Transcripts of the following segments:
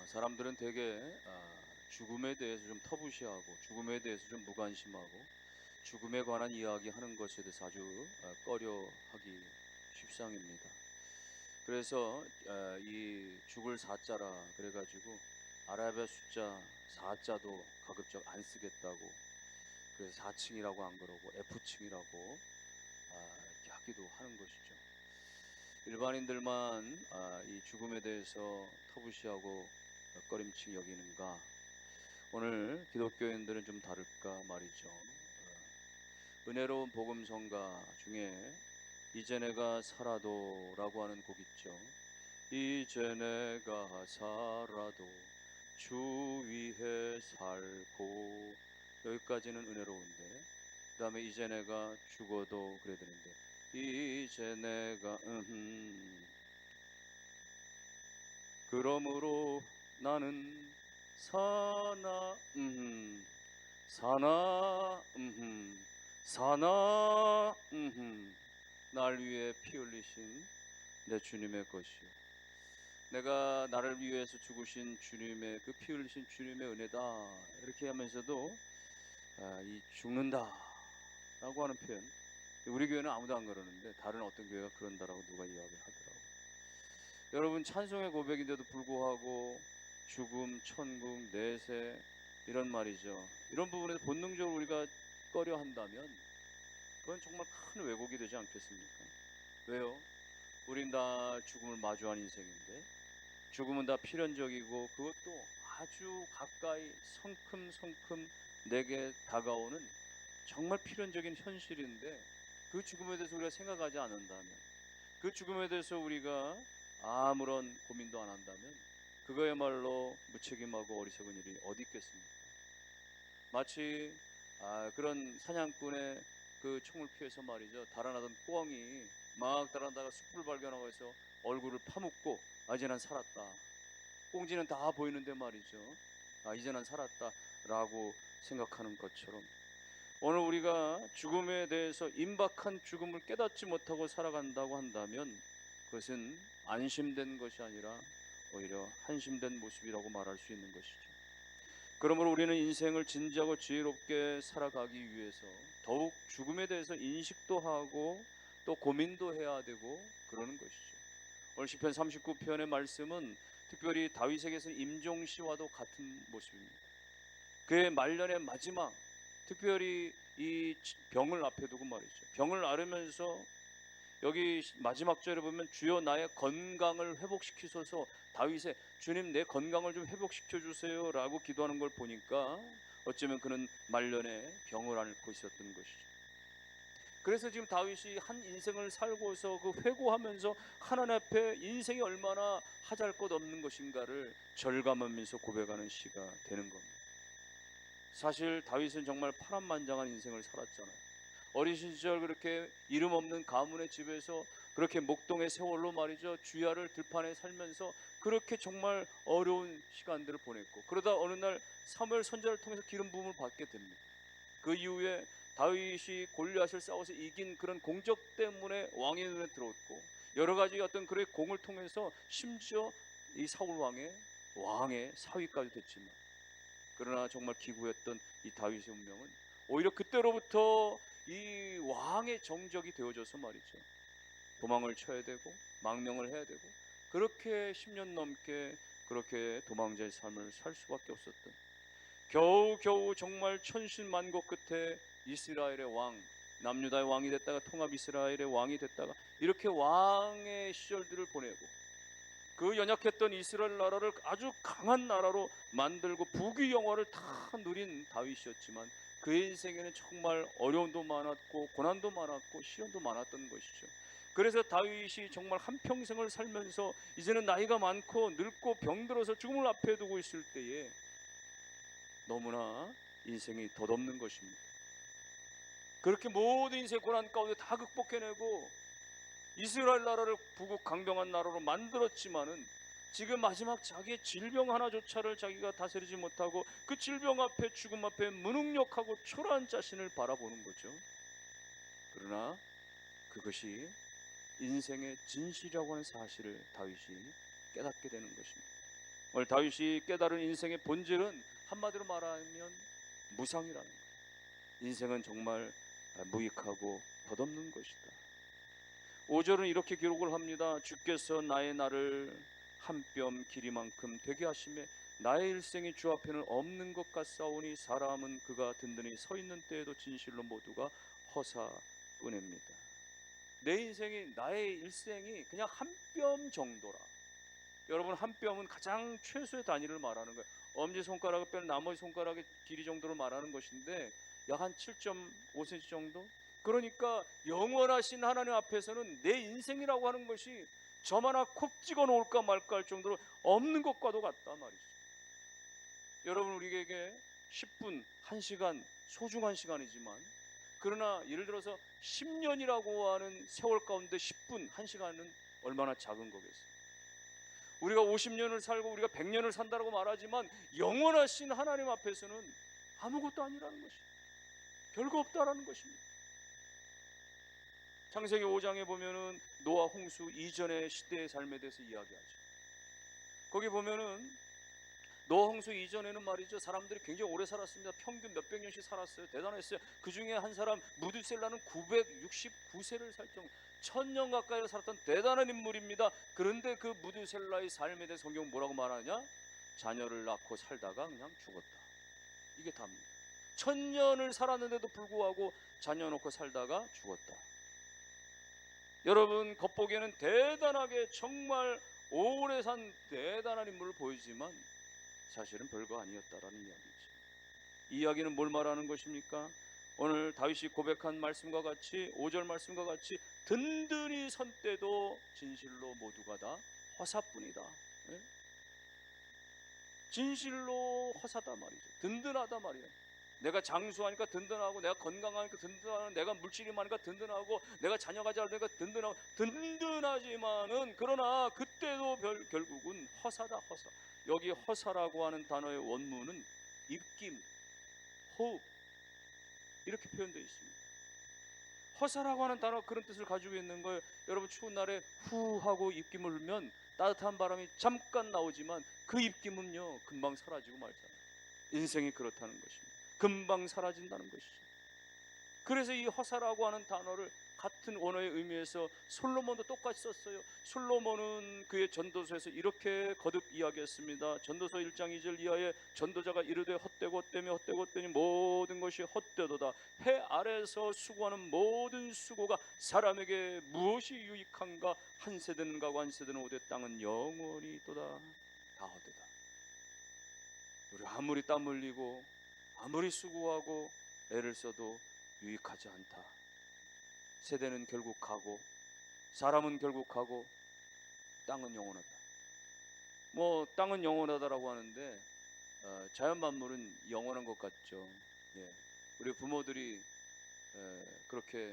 사람들은 되게 죽음에 대해서 좀 터부시하고 죽음에 대해서 좀 무관심하고 죽음에 관한 이야기하는 것에 대해서 아주 꺼려하기 십상입니다. 그래서 이 죽을 사자라 그래가지고 아라비아 숫자 4자도 가급적 안 쓰겠다고, 그래서 4층이라고 안 그러고 F층이라고 이렇게 하기도 하는 것이죠. 일반인들만 이 죽음에 대해서 터부시하고 꺼림칙 여기는가? 오늘 기독교인들은 좀 다를까 말이죠. 은혜로운 복음성가 중에 이제 내가 살아도라고 하는 곡 있죠. 이제 내가 살아도 주 위에 살고, 여기까지는 은혜로운데 그 다음에 이제 내가 죽어도 그래야 되는데 이제 내가 그러므로 나는 사나 사나 사나 날 위해 피 흘리신 내 주님의 것이요, 내가 나를 위해서 죽으신 주님의 그 피 흘리신 주님의 은혜다, 이렇게 하면서도 이 죽는다 라고 하는 표현, 우리 교회는 아무도 안 그러는데 다른 어떤 교회가 그런다라고 누가 이야기를 하더라고요. 여러분, 찬송의 고백인데도 불구하고 죽음, 천국, 내세 이런 말이죠. 이런 부분에서 본능적으로 우리가 꺼려 한다면 그건 정말 큰 왜곡이 되지 않겠습니까? 왜요? 우린 다 죽음을 마주한 인생인데, 죽음은 다 필연적이고 그것도 아주 가까이 성큼성큼 내게 다가오는 정말 필연적인 현실인데, 그 죽음에 대해서 우리가 생각하지 않는다면, 그 죽음에 대해서 우리가 아무런 고민도 안 한다면 그거야말로 무책임하고 어리석은 일이 어디 있겠습니까? 마치 그런 사냥꾼의 그 총을 피해서 말이죠, 달아나던 꿩이 막 달아나다가 숲을 발견하고 해서 얼굴을 파묻고 이제 난 살았다, 꽁지는 다 보이는데 말이죠, 이제 난 살았다 라고 생각하는 것처럼, 오늘 우리가 죽음에 대해서 임박한 죽음을 깨닫지 못하고 살아간다고 한다면 그것은 안심된 것이 아니라 오히려 한심된 모습이라고 말할 수 있는 것이죠. 그러므로 우리는 인생을 진지하고 지혜롭게 살아가기 위해서 더욱 죽음에 대해서 인식도 하고 또 고민도 해야 되고 그러는 것이죠. 오늘 시편 39편의 말씀은 특별히 다윗에게서 임종시와도 같은 모습입니다. 그의 말년의 마지막, 특별히 이 병을 앞에 두고 말이죠, 병을 앓으면서 여기 마지막 절에 보면 주여 나의 건강을 회복시키소서, 다윗의 주님 내 건강을 좀 회복시켜 주세요 라고 기도하는 걸 보니까 어쩌면 그는 말년에 병을 앓고 있었던 것이죠. 그래서 지금 다윗이 한 인생을 살고서 그 회고하면서 하나님 앞에 인생이 얼마나 하잘 것 없는 것인가를 절감하면서 고백하는 시가 되는 겁니다. 사실 다윗은 정말 파란만장한 인생을 살았잖아요. 어린 시절 그렇게 이름 없는 가문의 집에서 그렇게 목동의 세월로 말이죠, 주야를 들판에 살면서 그렇게 정말 어려운 시간들을 보냈고, 그러다 어느 날 사무엘 선지자를 통해서 기름 부음을 받게 됩니다. 그 이후에 다윗이 골리앗을 싸워서 이긴 그런 공적 때문에 왕의 눈에 들어왔고, 여러 가지 어떤 그의 공을 통해서 심지어 이 사울 왕의 사위까지 됐지만, 그러나 정말 기구했던 이 다윗의 운명은 오히려 그때로부터 이 왕의 정적이 되어져서 말이죠, 도망을 쳐야 되고 망명을 해야 되고 그렇게 10년 넘게 그렇게 도망자의 삶을 살 수밖에 없었던, 겨우겨우 정말 천신만고 끝에 이스라엘의 왕, 남유다의 왕이 됐다가 통합 이스라엘의 왕이 됐다가 이렇게 왕의 시절들을 보내고, 그 연약했던 이스라엘 나라를 아주 강한 나라로 만들고 부귀 영화를 다 누린 다윗이었지만 그의 인생에는 정말 어려움도 많았고 고난도 많았고 시련도 많았던 것이죠. 그래서 다윗이 정말 한평생을 살면서 이제는 나이가 많고 늙고 병들어서 죽음을 앞에 두고 있을 때에 너무나 인생이 덧없는 것입니다. 그렇게 모든 인생 고난 가운데 다 극복해내고 이스라엘 나라를 부국 강병한 나라로 만들었지만은 지금 마지막 자기의 질병 하나조차를 자기가 다스리지 못하고 그 질병 앞에 죽음 앞에 무능력하고 초라한 자신을 바라보는 거죠. 그러나 그것이 인생의 진실이라고 하는 사실을 다윗이 깨닫게 되는 것입니다. 오늘 다윗이 깨달은 인생의 본질은 한마디로 말하면 무상이라는 거예요. 인생은 정말 무익하고 덧없는 것이다. 5절은 이렇게 기록을 합니다. 주께서 나의 날을 한 뼘 길이만큼 되게 하시매 나의 일생이 주 앞에는 없는 것 같사오니 사람은 그가 든든히 서 있는 때에도 진실로 모두가 허사뿐입니다. 내 인생이, 나의 일생이 그냥 한 뼘 정도라. 여러분, 한 뼘은 가장 최소의 단위를 말하는 거예요. 엄지손가락을 빼는 나머지 손가락의 길이 정도를 말하는 것인데 약 한 7.5cm 정도? 그러니까 영원하신 하나님 앞에서는 내 인생이라고 하는 것이 점 하나 콕 찍어 놓을까 말까 할 정도로 없는 것과도 같다 말이죠. 여러분, 우리에게 10분, 1시간 소중한 시간이지만, 그러나 예를 들어서 10년이라고 하는 세월 가운데 10분, 1시간은 얼마나 작은 거겠어요. 우리가 50년을 살고 우리가 100년을 산다고 말하지만 영원하신 하나님 앞에서는 아무것도 아니라는 것이에요. 별거 없다라는 것입니다. 창세기 5장에 보면은 노아 홍수 이전의 시대의 삶에 대해서 이야기하죠. 거기 보면은 노아 홍수 이전에는 말이죠, 사람들이 굉장히 오래 살았습니다. 평균 몇백 년씩 살았어요. 대단했어요. 그 중에 한 사람 무드셀라는 969세를 살 정도, 1000년 가까이 살았던 대단한 인물입니다. 그런데 그 무드셀라의 삶에 대해 성경 뭐라고 말하냐? 자녀를 낳고 살다가 그냥 죽었다. 이게 답니다. 1000년을 살았는데도 불구하고 자녀 놓고 살다가 죽었다. 여러분, 겉보기에는 대단하게 정말 오래 산 대단한 인물을 보이지만 사실은 별거 아니었다라는 이야기죠. 이 이야기는 뭘 말하는 것입니까? 오늘 다윗이 고백한 말씀과 같이 5절 말씀과 같이 든든히 선 때도 진실로 모두가 다 허사뿐이다. 네? 진실로 허사다 말이죠. 든든하다 말이에요. 내가 장수하니까 든든하고, 내가 건강하니까 든든하고, 내가 물질이 많으니까 든든하고, 내가 자녀가 잘 되니까 든든하고, 든든하지만은 그러나 그때도 결국은 허사다. 허사. 여기 허사라고 하는 단어의 원문은 입김, 호흡 이렇게 표현되어 있습니다. 허사라고 하는 단어가 그런 뜻을 가지고 있는 거예요. 여러분, 추운 날에 후 하고 입김을 불면 따뜻한 바람이 잠깐 나오지만 그 입김은요 금방 사라지고 말잖아요. 인생이 그렇다는 것입니다. 금방 사라진다는 것이죠. 그래서 이 허사라고 하는 단어를 같은 언어의 의미에서 솔로몬도 똑같이 썼어요. 솔로몬은 그의 전도서에서 이렇게 거듭 이야기했습니다. 전도서 1장 2절 이하에 전도자가 이르되 헛되고 헛되며 헛되고 헛되니 모든 것이 헛되도다. 해 아래에서 수고하는 모든 수고가 사람에게 무엇이 유익한가? 한 세대는 가고 한 세대는 오되 땅은 영원히 있도다. 다 헛되다. 우리 아무리 땀 흘리고 아무리 수고하고 애를 써도 유익하지 않다. 세대는 결국 가고 사람은 결국 가고 땅은 영원하다. 뭐 땅은 영원하다라고 하는데 자연 만물은 영원한 것 같죠. 예. 우리 부모들이 그렇게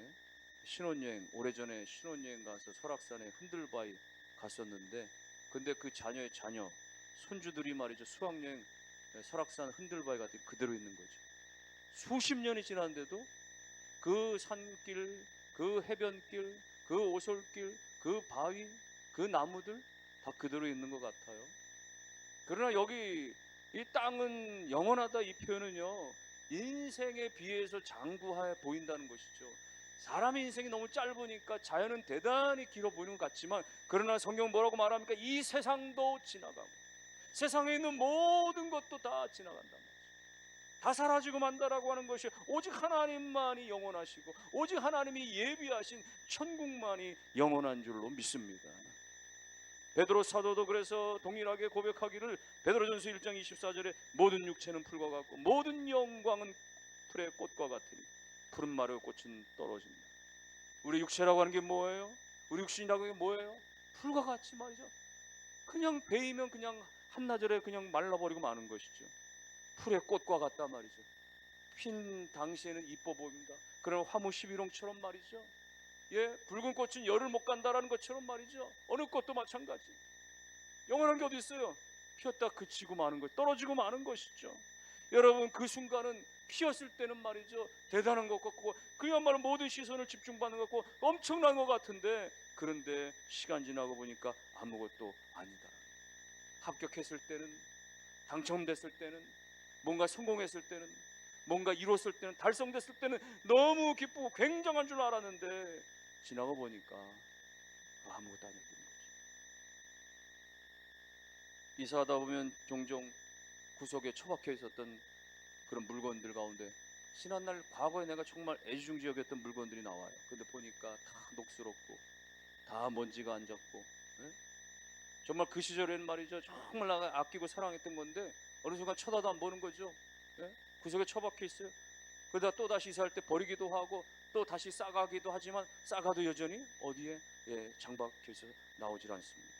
신혼여행, 오래전에 신혼여행 가서 설악산에 흔들바위 갔었는데, 근데 그 자녀의 자녀, 손주들이 말이죠, 수학여행 설악산 흔들바위 같은 그대로 있는 거죠. 수십 년이 지났는데도 그 산길, 그 해변길, 그 오솔길, 그 바위, 그 나무들 다 그대로 있는 것 같아요. 그러나 여기 이 땅은 영원하다 이 표현은요, 인생에 비해서 장구해 보인다는 것이죠. 사람의 인생이 너무 짧으니까 자연은 대단히 길어 보이는 것 같지만, 그러나 성경 뭐라고 말합니까? 이 세상도 지나가고 세상에 있는 모든 것도 다 지나간단 말이죠. 다 사라지고 만다라고 하는 것이 오직 하나님만이 영원하시고 오직 하나님이 예비하신 천국만이 영원한 줄로 믿습니다. 베드로 사도도 그래서 동일하게 고백하기를, 베드로전서 1장 24절에 모든 육체는 풀과 같고 모든 영광은 풀의 꽃과 같으니 푸른 마르고 꽃은 떨어진다. 우리 육체라고 하는 게 뭐예요? 우리 육신이라고 하는 게 뭐예요? 풀과 같이 말이죠. 그냥 베이면 그냥 한나절에 그냥 말라버리고 마는 것이죠. 풀의 꽃과 같다 말이죠. 핀 당시에는 이뻐 보입니다. 그러나 화무 11홍처럼 말이죠. 예, 붉은 꽃은 열을 못 간다라는 것처럼 말이죠. 어느 꽃도 마찬가지. 영원한 게 어디 있어요? 피었다 그치고 마는 것, 떨어지고 마는 것이죠. 여러분, 그 순간은 피었을 때는 말이죠, 대단한 것 같고 그야말로 모든 시선을 집중받는 것 같고 엄청난 것 같은데, 그런데 시간 지나고 보니까 아무것도 아니다. 합격했을 때는, 당첨됐을 때는, 뭔가 성공했을 때는, 뭔가 이뤘을 때는, 달성됐을 때는 너무 기쁘고 굉장한 줄 알았는데 지나가 보니까 아무것도 아니었던 거지. 이사하다 보면 종종 구석에 처박혀 있었던 그런 물건들 가운데 지난날 과거에 내가 정말 애지중지 여겼던 물건들이 나와요. 근데 보니까 다 녹슬었고 다 먼지가 앉았고, 예? 정말 그 시절에는 말이죠, 정말 내가 아끼고 사랑했던 건데 어느 순간 쳐다도 안 보는 거죠. 예? 구석에 처박혀 있어요. 그러다 또 다시 이사할 때 버리기도 하고 또 다시 싸가기도 하지만 싸가도 여전히 어디에, 예, 장박혀 있어서 나오질 않습니다.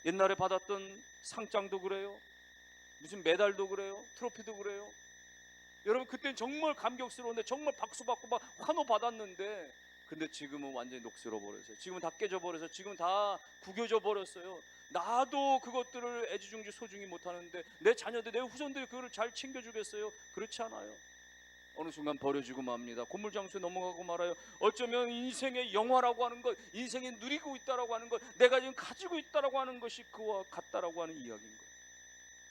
옛날에 받았던 상장도 그래요. 무슨 메달도 그래요. 트로피도 그래요. 여러분 그때는 정말 감격스러운데 정말 박수 받고 막 환호 받았는데, 근데 지금은 완전히 녹슬어 버렸어요. 지금은 다 깨져 버려서 지금 다 구겨져 버렸어요. 나도 그것들을 애지중지 소중히 못 하는데 내 자녀들, 내 후손들이 그거를 잘 챙겨주겠어요? 그렇지 않아요. 어느 순간 버려지고 맙니다. 고물장소에 넘어가고 말아요. 어쩌면 인생의 영화라고 하는 것, 인생이 누리고 있다라고 하는 것, 내가 지금 가지고 있다라고 하는 것이 그와 같다라고 하는 이야기인 거예요.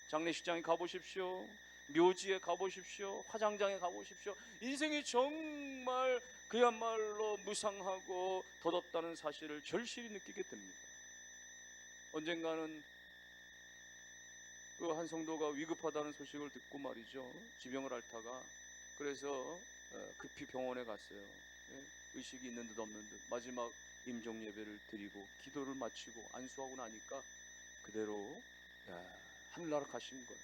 장례식장에 가보십시오. 묘지에 가보십시오. 화장장에 가보십시오. 인생이 정말 그야말로 무상하고 덧없다는 사실을 절실히 느끼게 됩니다. 언젠가는 그 한 성도가 위급하다는 소식을 듣고 말이죠, 지병을 앓다가, 그래서 급히 병원에 갔어요. 예? 의식이 있는 듯 없는 듯 마지막 임종 예배를 드리고 기도를 마치고 안수하고 나니까 그대로, 하늘나라 가신 거예요.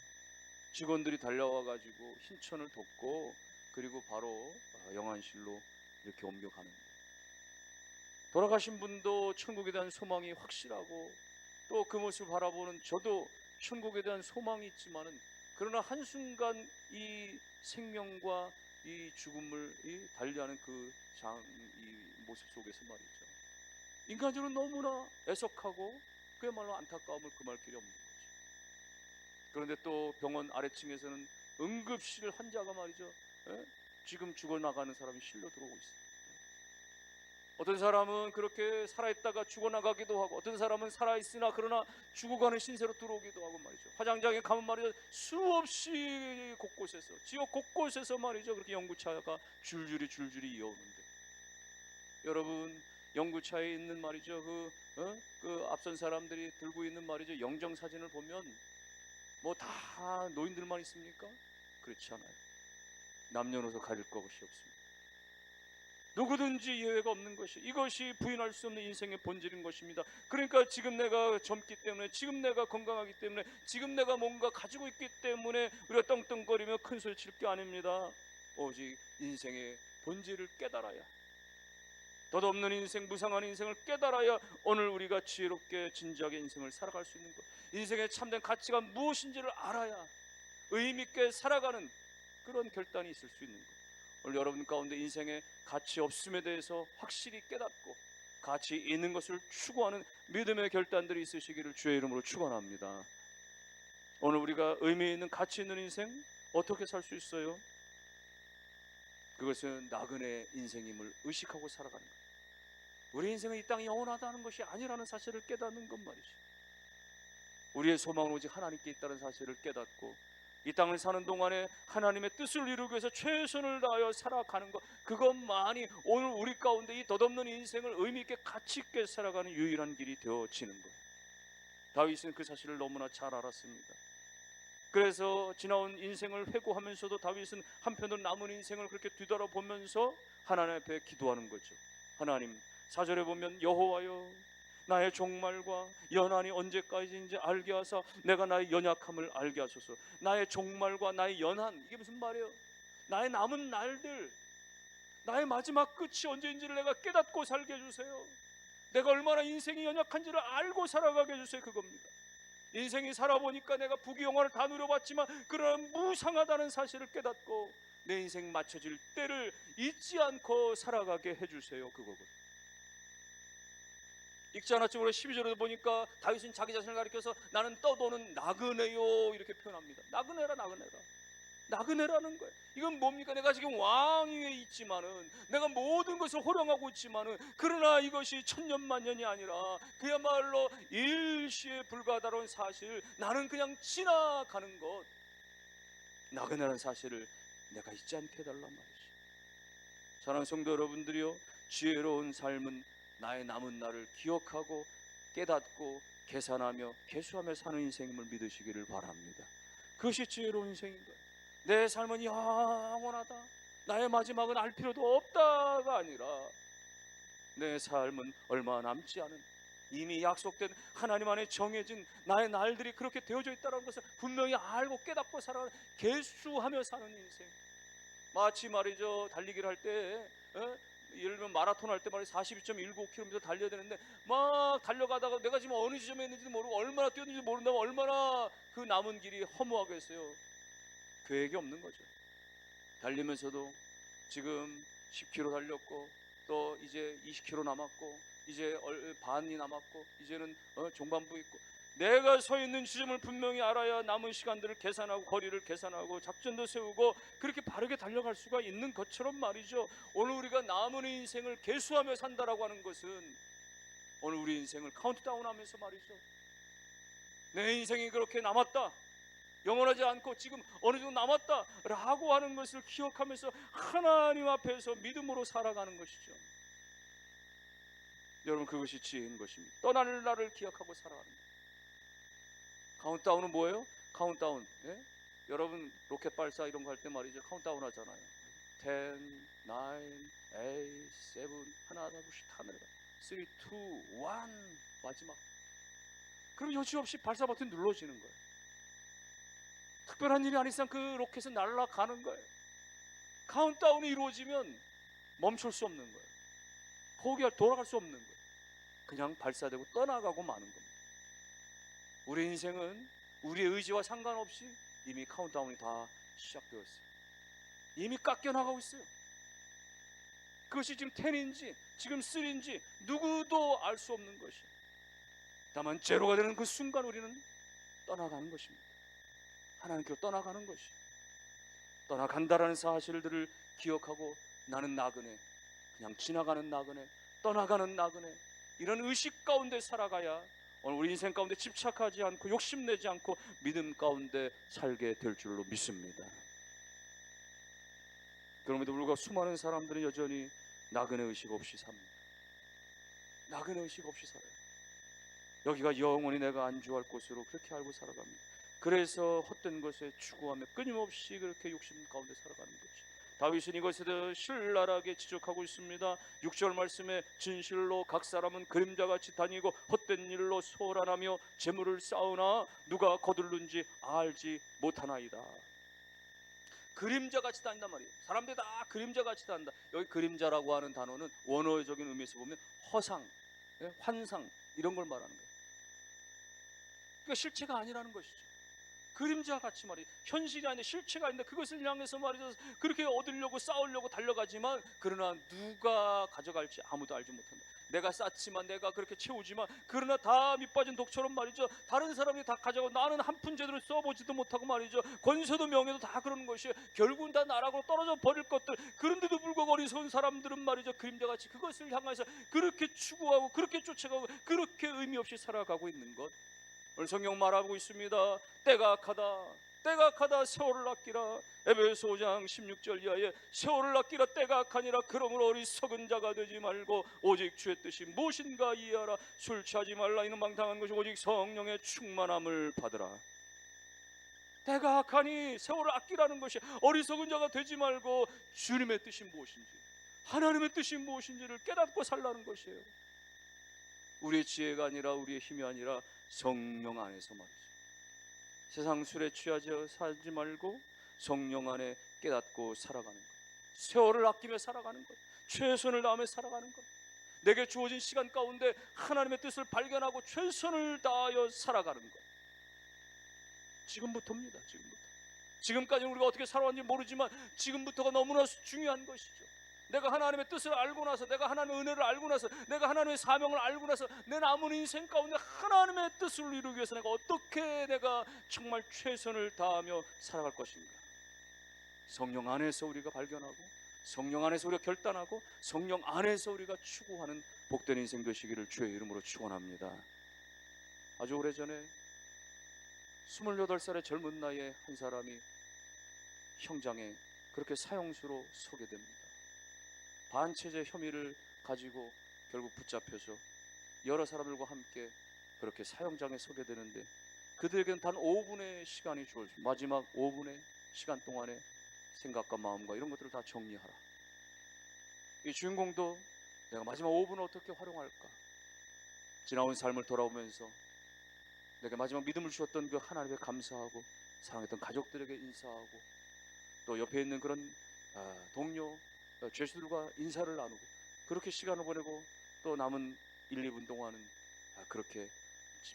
직원들이 달려와 가지고 hin천을 돕고 그리고 바로 영안실로 이렇게 옮겨가는 거예요. 돌아가신 분도 천국에 대한 소망이 확실하고 또 그 모습을 바라보는 저도 천국에 대한 소망이 있지만은, 그러나 한순간 이 생명과 이 죽음을 달리하는 이 모습 속에서 말이죠, 인간적으로 너무나 애석하고 그야말로 안타까움을 금할 길이 없는 거죠. 그런데 또 병원 아래층에서는 응급실 환자가 말이죠, 지금 죽어나가는 사람이 실려 들어오고 있어요. 어떤 사람은 그렇게 살아있다가 죽어나가기도 하고, 어떤 사람은 살아있으나 그러나 죽어가는 신세로 들어오기도 하고 말이죠. 화장장에 가면 말이죠, 수없이 곳곳에서, 지역 곳곳에서 말이죠, 그렇게 연구차가 줄줄이 이어오는데, 여러분 연구차에 있는 말이죠, 그 앞선 사람들이 들고 있는 말이죠, 영정사진을 보면 뭐 다 노인들만 있습니까? 그렇지 않아요. 남녀노소 가릴 것이 없습니다. 누구든지 예외가 없는 것이, 이것이 부인할 수 없는 인생의 본질인 것입니다. 그러니까 지금 내가 젊기 때문에, 지금 내가 건강하기 때문에, 지금 내가 뭔가 가지고 있기 때문에 우리가 떵떵거리며 큰 소리 칠 게 아닙니다. 오직 인생의 본질을 깨달아야, 덧없는 인생, 무상한 인생을 깨달아야 오늘 우리가 지혜롭게 진지하게 인생을 살아갈 수 있는 것, 인생의 참된 가치가 무엇인지를 알아야 의미 있게 살아가는 그런 결단이 있을 수 있는 것. 오늘 여러분 가운데 인생의 가치 없음에 대해서 확실히 깨닫고 가치 있는 것을 추구하는 믿음의 결단들이 있으시기를 주의 이름으로 축원합니다. 오늘 우리가 의미 있는 가치 있는 인생 어떻게 살 수 있어요? 그것은 나그네 인생임을 의식하고 살아가는 것. 우리 인생은 이 땅이 영원하다는 것이 아니라는 사실을 깨닫는 것 말이죠. 우리의 소망은 오직 하나님께 있다는 사실을 깨닫고 이 땅을 사는 동안에 하나님의 뜻을 이루기 위해서 최선을 다하여 살아가는 것, 그것만이 오늘 우리 가운데 이 덧없는 인생을 의미 있게 가치 있게 살아가는 유일한 길이 되어지는 거예요. 다윗은 그 사실을 너무나 잘 알았습니다. 그래서 지나온 인생을 회고하면서도 다윗은 한편으로 남은 인생을 그렇게 뒤돌아보면서 하나님 앞에 기도하는 거죠. 하나님, 4절에 보면 여호와여, 나의 종말과 연한이 언제까지인지 알게 하사 내가 나의 연약함을 알게 하소서. 나의 종말과 나의 연한, 이게 무슨 말이에요? 나의 남은 날들, 나의 마지막 끝이 언제인지를 내가 깨닫고 살게 해주세요. 내가 얼마나 인생이 연약한지를 알고 살아가게 해주세요. 그겁니다. 인생이 살아보니까 내가 부귀영화를 다 누려봤지만 그러나 무상하다는 사실을 깨닫고 내 인생 맞춰질 때를 잊지 않고 살아가게 해주세요. 그거거든요. 읽지 않았지만 우리 12절에도 보니까 다윗은 자기 자신을 가리켜서 나는 떠도는 나그네요 이렇게 표현합니다. 나그네라, 나그네라. 나그네라는 거예요. 이건 뭡니까? 내가 지금 왕위에 있지만은, 내가 모든 것을 호령하고 있지만은, 그러나 이것이 천년만년이 아니라 그야말로 일시에 불과하다는 사실, 나는 그냥 지나가는 것, 나그네라는 사실을 내가 잊지 않게 해달란 말이죠. 사랑하는 성도 여러분들이요, 지혜로운 삶은 나의 남은 날을 기억하고 깨닫고 계산하며 계수하며 사는 인생임을 믿으시기를 바랍니다. 그것이 지혜로운 인생인 거예요. 내 삶은 영원하다, 나의 마지막은 알 필요도 없다가 아니라, 내 삶은 얼마 남지 않은, 이미 약속된 하나님 안에 정해진 나의 날들이 그렇게 되어져 있다는 것을 분명히 알고 깨닫고 살아가는, 계수하며 사는 인생. 마치 말이죠, 달리기를 할 때, 예를 들면 마라톤 할 때 말이죠, 42.195km 달려야 되는데 막 달려가다가 내가 지금 어느 지점에 있는지도 모르고 얼마나 뛰었는지 모른다면 얼마나 그 남은 길이 허무하겠어요. 계획이 없는 거죠. 달리면서도 지금 10km 달렸고, 또 이제 20km 남았고, 이제 반이 남았고, 이제는 종반부 있고, 내가 서 있는 지점을 분명히 알아야 남은 시간들을 계산하고 거리를 계산하고 작전도 세우고 그렇게 바르게 달려갈 수가 있는 것처럼 말이죠, 오늘 우리가 남은 인생을 계수하며 산다라고 하는 것은, 오늘 우리 인생을 카운트다운하면서 말이죠, 내 인생이 그렇게 남았다, 영원하지 않고 지금 어느 정도 남았다라고 하는 것을 기억하면서 하나님 앞에서 믿음으로 살아가는 것이죠. 여러분, 그것이 지혜인 것입니다. 떠날 날을 기억하고 살아가는 것. 카운트다운은 뭐예요? 카운트다운, 예? 여러분 로켓 발사 이런 거 할 때 말이죠, 카운트다운 하잖아요. 10, 9, 8, 7, 하나 둘씩 다 내려가. 3, 2, 1 마지막. 그럼 여지없이 발사 버튼 눌러지는 거예요. 특별한 일이 아닌 이상 그 로켓은 날아가는 거예요. 카운트다운이 이루어지면 멈출 수 없는 거예요. 돌아갈 수 없는 거예요. 그냥 발사되고 떠나가고 마는 겁니다. 우리 인생은 우리의 의지와 상관없이 이미 카운트다운이 다 시작되었어요. 이미 깎여나가고 있어요. 그것이 지금 10인지 지금 3인지 누구도 알 수 없는 것이에요. 다만 제로가 되는 그 순간 우리는 떠나가는 것입니다. 하나님께로 떠나가는 것이에요. 떠나간다라는 사실들을 기억하고, 나는 나그네, 그냥 지나가는 나그네, 떠나가는 나그네, 이런 의식 가운데 살아가야 오늘 우리 인생 가운데 집착하지 않고 욕심내지 않고 믿음 가운데 살게 될 줄로 믿습니다. 그럼에도 불구하고 수많은 사람들은 여전히 나그네 의식 없이 삽니다. 나그네 의식 없이 살아요. 여기가 영원히 내가 안주할 곳으로 그렇게 알고 살아갑니다. 그래서 헛된 것에 추구하며 끊임없이 그렇게 욕심 가운데 살아가는 거죠. 다윗은 이것에 대해 신랄하게 지적하고 있습니다. 6절 말씀에, 진실로 각 사람은 그림자같이 다니고 헛된 일로 소란하며 재물을 쌓으나 누가 거둘는지 알지 못하나이다. 그림자같이 다닌단 말이에요. 사람들이 다 그림자같이 다닌다. 여기 그림자라고 하는 단어는 원어적인 의미에서 보면 허상, 환상 이런 걸 말하는 거예요. 그러니까 실체가 아니라는 것이죠. 그림자같이 말이에요. 현실이 아닌데 실체가 아닌데 그것을 향해서 말이죠, 그렇게 얻으려고 싸우려고 달려가지만, 그러나 누가 가져갈지 아무도 알지 못한다. 내가 쌓지만, 내가 그렇게 채우지만, 그러나 다 밑빠진 독처럼 말이죠, 다른 사람이 다 가져가고 나는 한 푼 제대로 써보지도 못하고 말이죠, 권세도 명예도 다 그러는 것이에요. 결국은 다 나락으로 떨어져 버릴 것들. 그런데도 불구하고 어리석은 사람들은 말이죠, 그림자같이 그것을 향해서 그렇게 추구하고 그렇게 쫓아가고 그렇게 의미 없이 살아가고 있는 것. 오늘 성경 말하고 있습니다. 때가 악하다, 때가 악하다, 세월을 아끼라. 에베소 5장 16절 이하에, 세월을 아끼라, 때가 악하니라. 그러므로 어리석은 자가 되지 말고 오직 주의 뜻이 무엇인가 이해하라. 술 취하지 말라. 이는 망당한 것이 오직 성령의 충만함을 받으라. 때가 악하니 세월을 아끼라는 것이, 어리석은 자가 되지 말고 주님의 뜻이 무엇인지, 하나님의 뜻이 무엇인지를 깨닫고 살라는 것이에요. 우리의 지혜가 아니라, 우리의 힘이 아니라 성령 안에서 말이죠. 세상 술에 취하지 살지 말고 성령 안에 깨닫고 살아가는 것. 세월을 아끼며 살아가는 것. 최선을 다하며 살아가는 것. 내게 주어진 시간 가운데 하나님의 뜻을 발견하고 최선을 다하여 살아가는 것. 지금부터입니다. 지금까지는 우리가 어떻게 살아왔는지 모르지만 지금부터가 너무나 중요한 것이죠. 내가 하나님의 뜻을 알고 나서, 내가 하나님의 은혜를 알고 나서, 내가 하나님의 사명을 알고 나서 내 남은 인생 가운데 하나님의 뜻을 이루기 위해서 내가 어떻게 내가 정말 최선을 다하며 살아갈 것인가. 성령 안에서 우리가 발견하고 성령 안에서 우리가 결단하고 성령 안에서 우리가 추구하는 복된 인생 되시기를 주의 이름으로 축원합니다. 아주 오래전에 28살의 젊은 나이에 한 사람이 형장에 그렇게 사형수로 서게 됩니다. 반체제 혐의를 가지고 결국 붙잡혀서 여러 사람들과 함께 그렇게 사형장에 서게 되는데, 그들에게는 단 5분의 시간이 주어집니다. 마지막 5분의 시간 동안에 생각과 마음과 이런 것들을 다 정리하라. 이 주인공도 내가 마지막 5분을 어떻게 활용할까, 지나온 삶을 돌아보면서 내게 마지막 믿음을 주었던 그 하나님에 감사하고 사랑했던 가족들에게 인사하고 또 옆에 있는 그런 동료 죄수들과 인사를 나누고 그렇게 시간을 보내고 또 남은 1, 2분 동안은 그렇게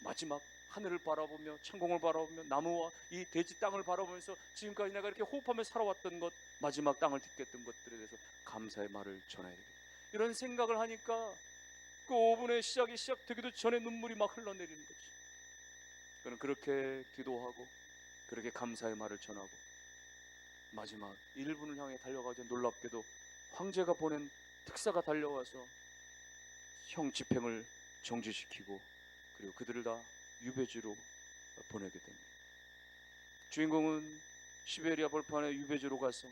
마지막 하늘을 바라보며 천공을 바라보며 나무와 이 대지 땅을 바라보면서 지금까지 내가 이렇게 호흡하며 살아왔던 것, 마지막 땅을 딛겠던 것들에 대해서 감사의 말을 전해야 되겠다. 이런 생각을 하니까 그 5분의 시작이 시작되기도 전에 눈물이 막 흘러내리는 거지. 그는 그렇게 기도하고 그렇게 감사의 말을 전하고 마지막 1분을 향해 달려가자 놀랍게도 황제가 보낸 특사가 달려와서 형 집행을 정지시키고 그리고 그들을 다 유배지로 보내게 됩니다. 주인공은 시베리아 벌판에 유배지로 가서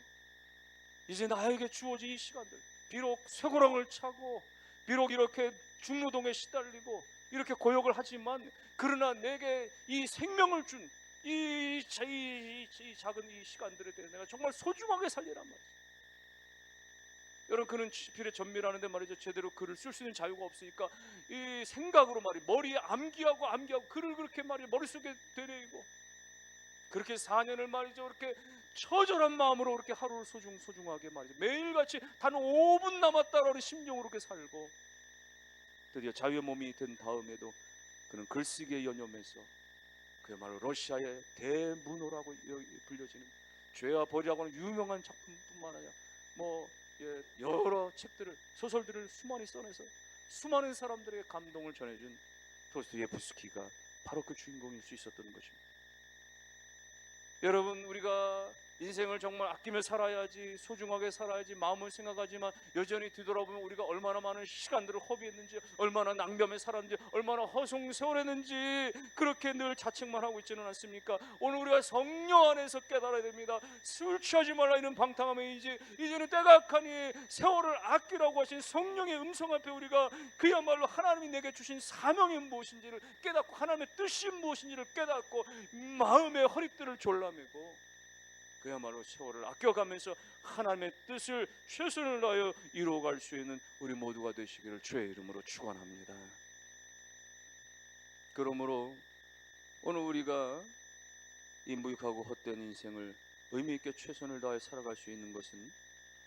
이제 나에게 주어진 이 시간들, 비록 쇠고랑을 차고 비록 이렇게 중노동에 시달리고 이렇게 고역을 하지만 그러나 내게 이 생명을 준 이 작은 이 시간들에 대해 내가 정말 소중하게 살리란 말이죠. 여러분, 그는 필에 전밀하는데 말이죠, 제대로 글을 쓸 수 있는 자유가 없으니까 이 생각으로 말이 머리에 암기하고 글을 그렇게 말이 머릿속에 되뇌이고 그렇게 4년을 말이죠 그렇게 처절한 마음으로 그렇게 하루를 소중하게 말이죠 매일같이 단 5분 남았다라는 심정으로 그렇게 살고 드디어 자유의 몸이 된 다음에도 그는 글쓰기에 연연해서 그야말로 러시아의 대문호라고 불려지는 죄와 벌이라고 하는 유명한 작품뿐만 아니라 여러 책들을, 소설들을 수많이 써내서 수많은 사람들에게 감동을 전해준 도스토옙스키가 바로 그 주인공일 수 있었던 것입니다. 여러분, 우리가 인생을 정말 아끼며 살아야지, 소중하게 살아야지 마음을 생각하지만 여전히 뒤돌아보면 우리가 얼마나 많은 시간들을 허비했는지, 얼마나 낭비하며 살았는지, 얼마나 허송세월했는지 그렇게 늘 자책만 하고 있지는 않습니까? 오늘 우리가 성령 안에서 깨달아야 됩니다. 술 취하지 말라 이는 방탕함이지 이제는 때가 악하니 세월을 아끼라고 하신 성령의 음성 앞에 우리가 그야말로 하나님이 내게 주신 사명이 무엇인지를 깨닫고 하나님의 뜻이 무엇인지를 깨닫고 마음의 허리띠를 졸라매고 그야말로 세월을 아껴가면서 하나님의 뜻을 최선을 다하여 이루어갈 수 있는 우리 모두가 되시기를 주의 이름으로 축원합니다. 그러므로 오늘 우리가 이 무익하고 헛된 인생을 의미 있게 최선을 다해 살아갈 수 있는 것은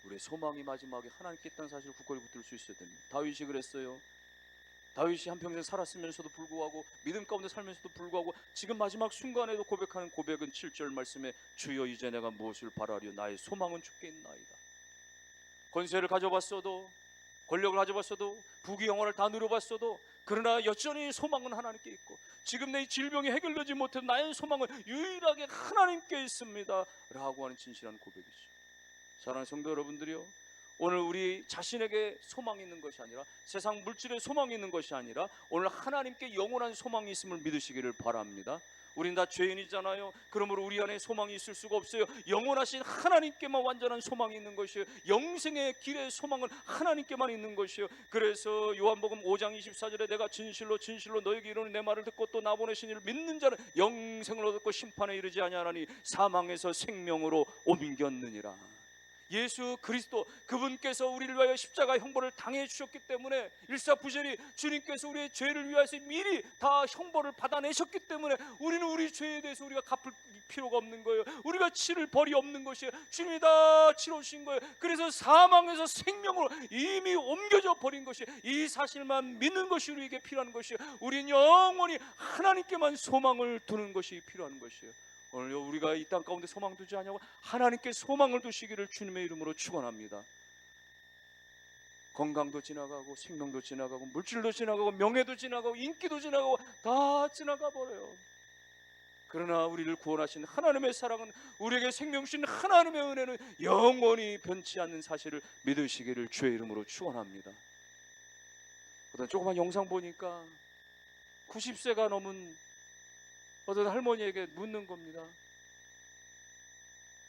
우리의 소망이 마지막에 하나님께 있다는 사실을 굳건히 붙들 수 있어야 됩니다. 다윗이 그랬어요. 다윗이 한평생 살았으면서도 불구하고 믿음 가운데 살면서도 불구하고 지금 마지막 순간에도 고백하는 고백은 7절 말씀에 주여 이제 내가 무엇을 바라리요 나의 소망은 주께 있나이다. 권세를 가져봤어도 권력을 가져봤어도 부귀 영화를 다 누려봤어도 그러나 여전히 소망은 하나님께 있고 지금 내 질병이 해결되지 못해도 나의 소망은 유일하게 하나님께 있습니다 라고 하는 진실한 고백이죠. 사랑하는 성도 여러분들이요, 오늘 우리 자신에게 소망이 있는 것이 아니라 세상 물질에 소망이 있는 것이 아니라 오늘 하나님께 영원한 소망이 있음을 믿으시기를 바랍니다. 우린 다 죄인이잖아요. 그러므로 우리 안에 소망이 있을 수가 없어요. 영원하신 하나님께만 완전한 소망이 있는 것이에요. 영생의 길의 소망은 하나님께만 있는 것이에요. 그래서 요한복음 5장 24절에 내가 진실로 너에게 이르는 내 말을 듣고 또 나 보내신 이를 믿는 자는 영생을 얻고 심판에 이르지 아니하나니 사망에서 생명으로 옮겼느니라. 예수 그리스도 그분께서 우리를 위하여 십자가 형벌을 당해 주셨기 때문에 일사부절이 주님께서 우리의 죄를 위하여서 미리 다 형벌을 받아내셨기 때문에 우리는 우리 죄에 대해서 우리가 갚을 필요가 없는 거예요. 우리가 치를 벌이 없는 것이에요. 주님이 다 치러주신 거예요. 그래서 사망에서 생명으로 이미 옮겨져 버린 것이에요. 이 사실만 믿는 것이 우리에게 필요한 것이에요. 우리는 영원히 하나님께만 소망을 두는 것이 필요한 것이에요. 오늘 우리가 이 땅 가운데 소망 두지 않냐고 하나님께 소망을 두시기를 주님의 이름으로 축원합니다. 건강도 지나가고 생명도 지나가고 물질도 지나가고 명예도 지나가고 인기도 지나가고 다 지나가 버려요. 그러나 우리를 구원하신 하나님의 사랑은, 우리에게 생명 주신 하나님의 은혜는 영원히 변치 않는 사실을 믿으시기를 주의 이름으로 축원합니다. 어떤 조그만 영상 보니까 90세가 넘은 어떤 할머니에게 묻는 겁니다.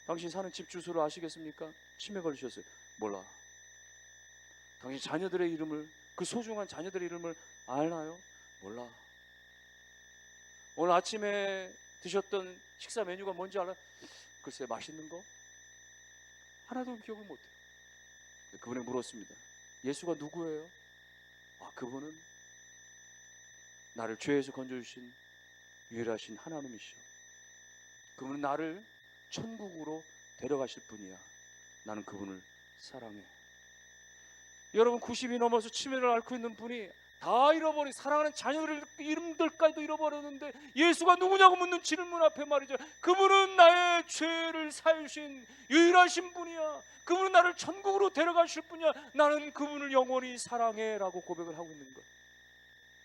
당신 사는 집 주소를 아시겠습니까? 치매 걸리셨어요. 몰라. 당신 자녀들의 이름을, 그 소중한 자녀들의 이름을 알나요? 몰라. 오늘 아침에 드셨던 식사 메뉴가 뭔지 알아? 글쎄, 맛있는 거? 하나도 기억을 못해요. 그분에 물었습니다. 예수가 누구예요? 아, 그분은 나를 죄에서 건져주신 유일하신 하나님이시오. 그분은 나를 천국으로 데려가실 분이야. 나는 그분을 사랑해. 여러분, 90이 넘어서 치매를 앓고 있는 분이 다 잃어버린 사랑하는 자녀들 이름들까지도 잃어버렸는데 예수가 누구냐고 묻는 질문 앞에 말이죠, 그분은 나의 죄를 사유신 유일하신 분이야. 그분은 나를 천국으로 데려가실 분이야. 나는 그분을 영원히 사랑해 라고 고백을 하고 있는 거예요.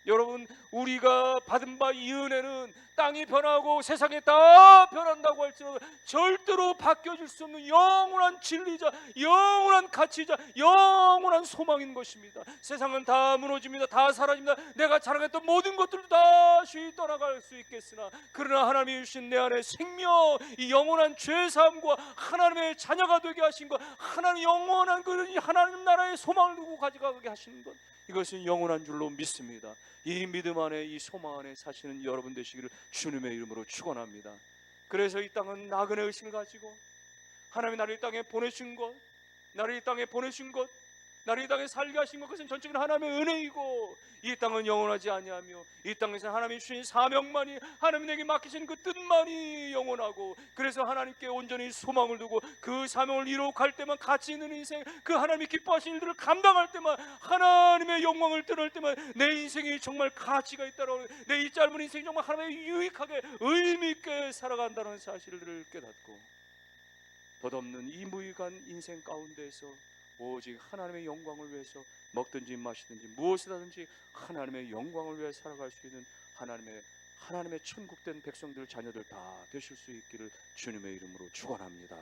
여러분, 우리가 받은 바 이 은혜는 땅이 변하고 세상이 다 변한다고 할지라도 절대로 바뀌어질 수 없는 영원한 진리자, 영원한 가치자, 영원한 소망인 것입니다. 세상은 다 무너집니다. 다 사라집니다. 내가 자랑했던 모든 것들도 다시 떠나갈 수 있겠으나, 그러나 하나님이 주신 내 안에 생명, 이 영원한 죄사함과 하나님의 자녀가 되게 하신 것, 하나님 영원한 그 하나님 나라의 소망을 두고 가져가게 하시는 것, 이것은 영원한 줄로 믿습니다. 이 믿음 안에, 이 소망 안에 사시는 여러분 되시기를 주님의 이름으로 축원합니다. 그래서 이 땅은 나그네 의식을 가지고 하나님이 나를 이 땅에 보내신 것, 나를 이 땅에 보내신 것, 나를 이 땅에 살게 하신 것, 그것은 전적인 하나님의 은혜이고, 이 땅은 영원하지 아니하며 이 땅에서 하나님이 주신 사명만이, 하나님에게 맡기신 그 뜻만이 영원하고, 그래서 하나님께 온전히 소망을 두고 그 사명을 이룩할 때만, 가치 있는 인생, 그 하나님이 기뻐하신 일들을 감당할 때만, 하나님의 영광을 드러낼 때만 내 인생이 정말 가치가 있다라고, 내 이 짧은 인생이 정말 하나님의 유익하게 의미 있게 살아간다는 사실을 깨닫고, 덧없는 이 무익한 인생 가운데에서 오직 하나님의 영광을 위해서 먹든지 마시든지 무엇이든지 하나님의 영광을 위해 살아갈 수 있는 하나님의 천국된 백성들, 자녀들 다 되실 수 있기를 주님의 이름으로 축원합니다.